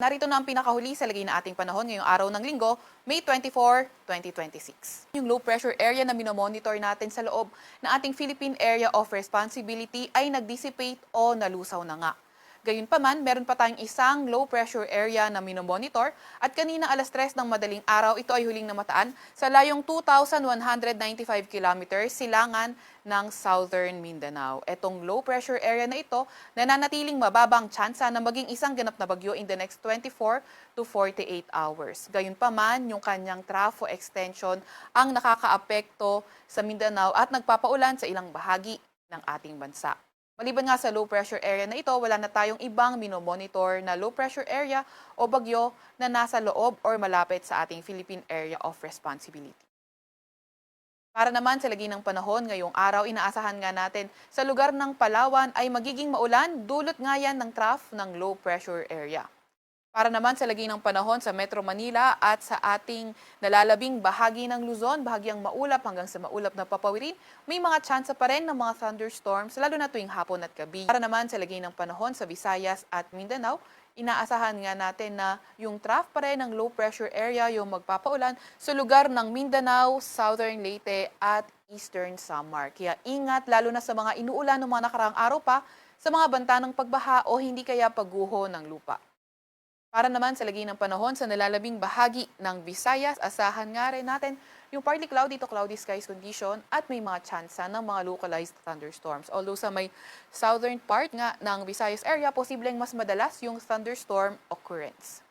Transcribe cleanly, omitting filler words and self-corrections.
Narito na ang pinakahuli sa lagay na ating panahon ngayong araw ng linggo, May 24, 2026. Yung low pressure area na minomonitor natin sa loob ng ating Philippine Area of Responsibility ay nag-dissipate o nalusaw na nga. Gayunpaman, meron pa tayong isang low pressure area na minomonitor at kanina alas 3 ng madaling araw, ito ay huling namataan sa layong 2,195 kilometers silangan ng Southern Mindanao. Etong low pressure area na ito, nananatiling mababang tsansa na maging isang ganap na bagyo in the next 24 to 48 hours. Gayunpaman, yung kanyang trafo extension ang nakakaapekto sa Mindanao at nagpapaulan sa ilang bahagi ng ating bansa. Maliban nga sa low pressure area na ito, wala na tayong ibang minomonitor na low pressure area o bagyo na nasa loob or malapit sa ating Philippine Area of Responsibility. Para naman sa lagi ng panahon ngayong araw, inaasahan nga natin sa lugar ng Palawan ay magiging maulan, dulot nga yan ng trough ng low pressure area. Para naman sa lagi ng panahon sa Metro Manila at sa ating nalalabing bahagi ng Luzon, bahagyang maulap hanggang sa maulap na papawirin, may mga tsansa pa rin ng mga thunderstorms lalo na tuwing hapon at gabi. Para naman sa lagi ng panahon sa Visayas at Mindanao, inaasahan nga natin na yung trough pa rin ng low pressure area yung magpapaulan sa lugar ng Mindanao, Southern Leyte at Eastern Samar. Kaya ingat lalo na sa mga inuulan ng mga nakaraang araw pa sa mga banta ng pagbaha o hindi kaya pagguho ng lupa. Para naman sa lagi ng panahon sa nalalabing bahagi ng Visayas, asahan nga rin natin yung partly cloudy to cloudy skies condition at may mga tsansa ng mga localized thunderstorms. Although sa may southern part nga ng Visayas area, posibleng mas madalas yung thunderstorm occurrence.